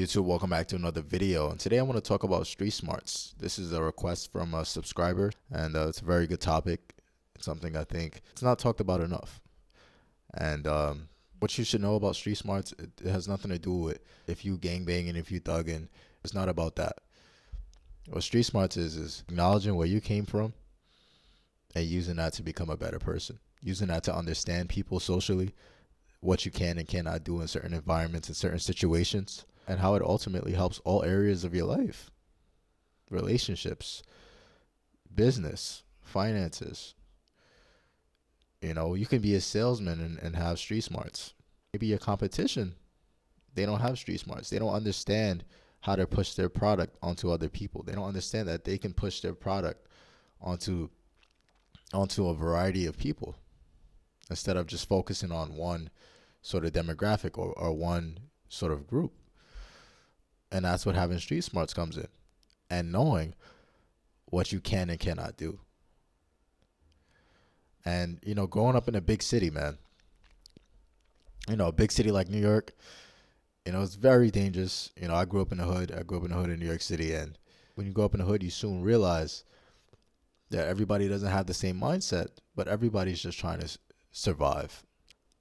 YouTube, welcome back to another video. And today I want to talk about street smarts. This is a request from a subscriber, and it's a very good topic. It's something I think it's not talked about enough. And what you should know about street smarts, it has nothing to do with if you gangbanging, if you thugging. It's not about that. What street smarts is acknowledging where you came from and using that to become a better person. Using that to understand people socially, what you can and cannot do in certain environments and certain situations, and how it ultimately helps all areas of your life: relationships, business, finances. You can be a salesman and have street smarts. Maybe your competition, they don't have street smarts. They don't understand how to push their product onto other people. They don't understand that they can push their product onto a variety of people instead of just focusing on one sort of demographic or one sort of group. And that's what having street smarts comes in, and knowing what you can and cannot do. And, growing up in a big city, man, a big city like New York, it's very dangerous. I grew up in the hood. I grew up in the hood in New York City. And when you grow up in the hood, you soon realize that everybody doesn't have the same mindset, but everybody's just trying to survive.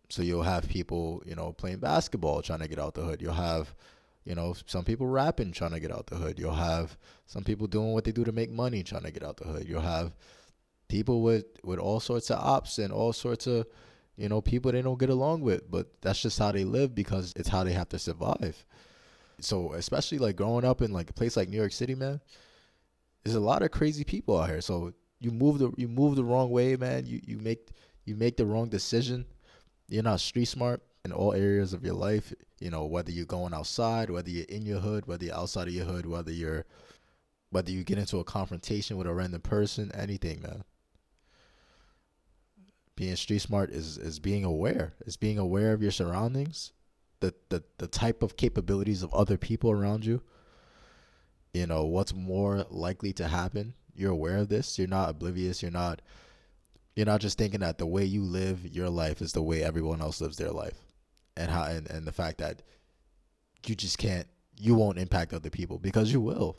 So you'll have people, playing basketball, trying to get out the hood. You'll have, some people rapping, trying to get out the hood. You'll have some people doing what they do to make money, trying to get out the hood. You'll have people with all sorts of ops and all sorts of, people they don't get along with, but that's just how they live because it's how they have to survive. So especially like growing up in like a place like New York City, man, there's a lot of crazy people out here. So you move the wrong way, man. You make the wrong decision. You're not street smart in all areas of your life. Whether you're going outside, whether you're in your hood, whether you're outside of your hood, whether you get into a confrontation with a random person, anything, man. Being street smart is being aware. It's being aware of your surroundings, the type of capabilities of other people around you. What's more likely to happen. You're aware of this. You're not oblivious. You're not just thinking that the way you live your life is the way everyone else lives their life, and the fact that you won't impact other people, because you will.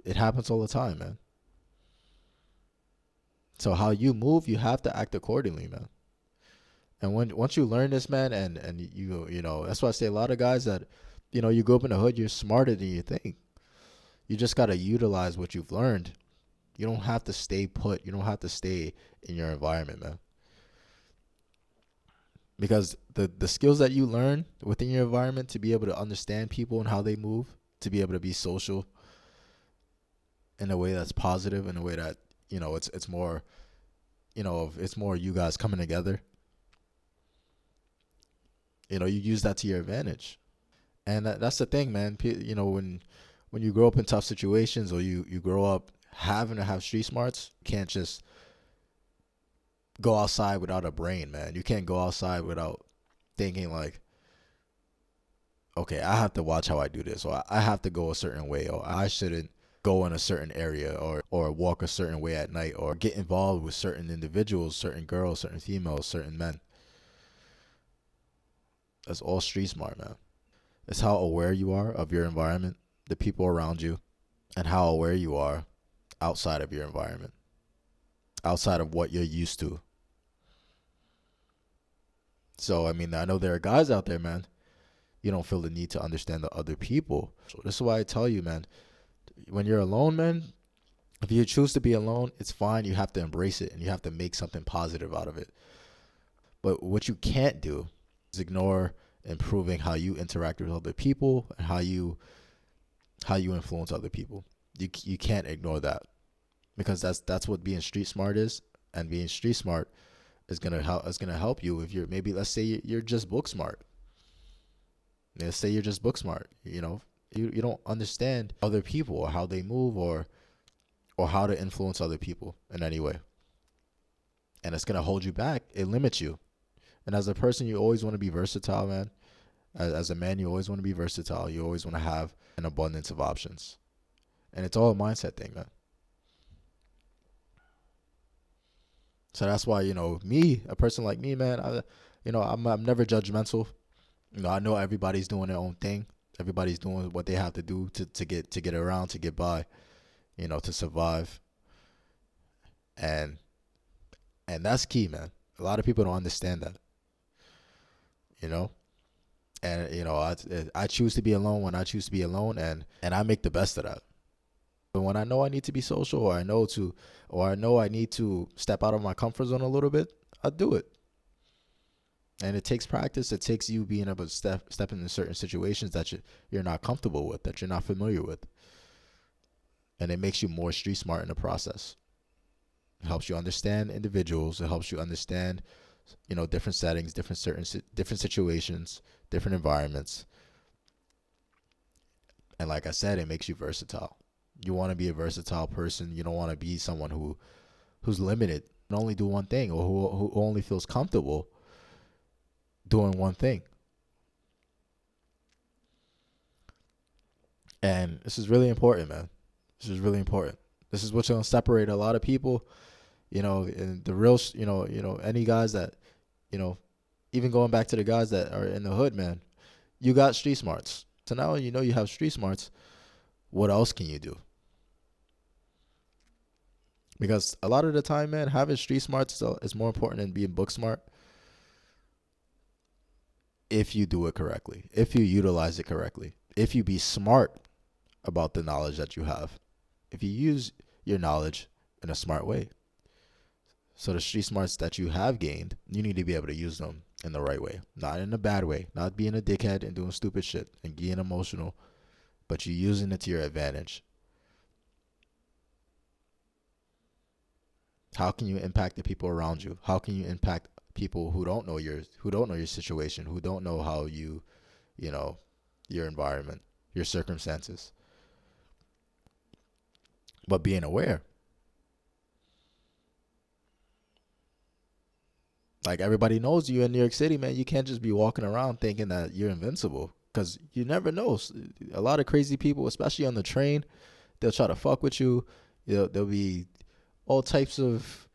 It happens all the time, man. So how you move, you have to act accordingly, man. And once you learn this, man, and that's why I say a lot of guys that, you grow up in the hood, you're smarter than you think. You just got to utilize what you've learned. You don't have to stay put. You don't have to stay in your environment, man. Because the skills that you learn within your environment to be able to understand people and how they move, to be able to be social in a way that's positive, in a way that, it's more, it's more you guys coming together. You use that to your advantage. And that's the thing, man. When you grow up in tough situations, or you grow up having to have street smarts, you can't just go outside without a brain, man. You can't go outside without thinking like, okay, I have to watch how I do this, or I have to go a certain way, or I shouldn't go in a certain area, or walk a certain way at night, or get involved with certain individuals, certain girls, certain females, certain men. That's all street smart, man. It's how aware you are of your environment, the people around you, and how aware you are outside of your environment, outside of what you're used to. So, I mean, I know there are guys out there, man, you don't feel the need to understand the other people. So this is why I tell you, man, when you're alone, man, if you choose to be alone, it's fine. You have to embrace it, and you have to make something positive out of it. But what you can't do is ignore improving how you interact with other people and how you influence other people. You can't ignore that, because that's what being street smart is. And being street smart is gonna help you if you're, maybe, let's say you're just book smart. Let's say you're just book smart. You don't understand other people, or how they move, or how to influence other people in any way, and it's gonna hold you back. It limits you. And as a person, you always want to be versatile, man. As a man, you always want to be versatile. You always want to have an abundance of options. And it's all a mindset thing, man. So that's why, a person like me, man, I'm never judgmental. I know everybody's doing their own thing. Everybody's doing what they have to do to get around, to get by, to survive. And that's key, man. A lot of people don't understand that, you know. And I choose to be alone when I choose to be alone, and I make the best of that. But when I know I need to be social, or I know I need to step out of my comfort zone a little bit, I do it. And it takes practice. It takes you being able to step into certain situations that you're not comfortable with, that you're not familiar with, and it makes you more street smart in the process. It helps you understand individuals. It helps you understand, different settings, different situations, different environments. And like I said, it makes you versatile. You want to be a versatile person. You don't want to be someone who's limited and only do one thing, or who only feels comfortable doing one thing. And this is really important, man. This is really important. This is what's going to separate a lot of people, and the real, any guys that, even going back to the guys that are in the hood, man, you got street smarts. So now you have street smarts. What else can you do? Because a lot of the time, man, having street smarts is more important than being book smart. If you do it correctly, if you utilize it correctly, if you be smart about the knowledge that you have, if you use your knowledge in a smart way. So the street smarts that you have gained, you need to be able to use them in the right way, not in a bad way, not being a dickhead and doing stupid shit and getting emotional, but you using it to your advantage. How can you impact the people around you? How can you impact people who don't know your situation, who don't know how your environment, your circumstances? But being aware. Like, everybody knows you in New York City, man. You can't just be walking around thinking that you're invincible, because you never know. A lot of crazy people, especially on the train, they'll try to fuck with you. There'll be all types of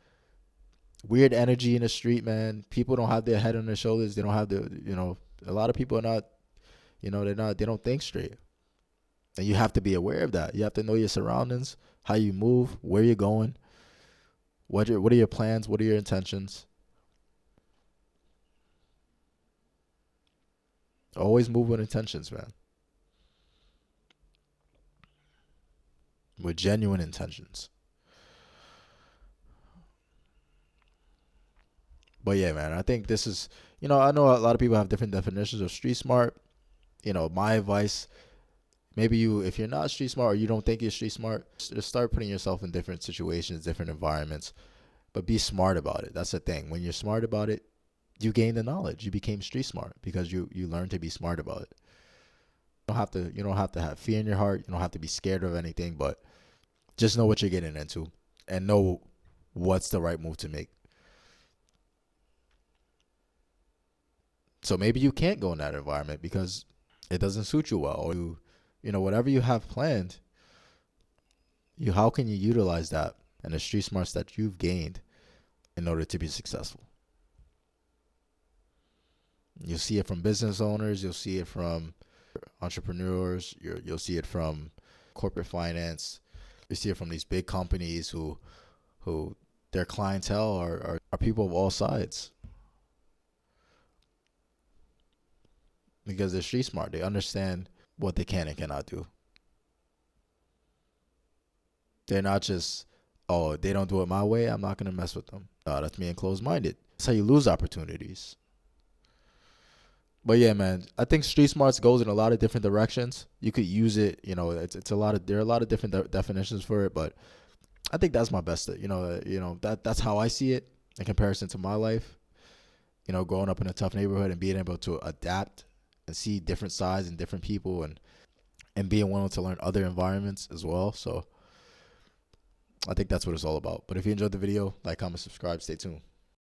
weird energy in the street, man. People don't have their head on their shoulders. They don't have a lot of people are not, they don't think straight. And you have to be aware of that. You have to know your surroundings, how you move, where you're going, what are your plans, what are your intentions. Always move with intentions, man. With genuine intentions. But yeah, man, I think this is, I know a lot of people have different definitions of street smart. My advice, maybe if you're not street smart, or you don't think you're street smart, just start putting yourself in different situations, different environments, but be smart about it. That's the thing. When you're smart about it, you gain the knowledge. You became street smart because you learned to be smart about it. You don't have to have fear in your heart. You don't have to be scared of anything, but just know what you're getting into and know what's the right move to make. So maybe you can't go in that environment because it doesn't suit you well, or whatever you have planned, how can you utilize that and the street smarts that you've gained in order to be successful? You'll see it from business owners, you'll see it from entrepreneurs, you'll see it from corporate finance, you see it from these big companies who their clientele are people of all sides. Because they're street smart. They understand what they can and cannot do. They're not just, they don't do it my way, I'm not going to mess with them. That's being closed-minded. That's how you lose opportunities. But yeah, man, I think street smarts goes in a lot of different directions. You could use it, there are a lot of different definitions for it, but I think that's my best, that's how I see it in comparison to my life. Growing up in a tough neighborhood and being able to adapt and see different sides and different people, and being willing to learn other environments as well. So I think that's what it's all about. But if you enjoyed the video, like, comment, subscribe, stay tuned.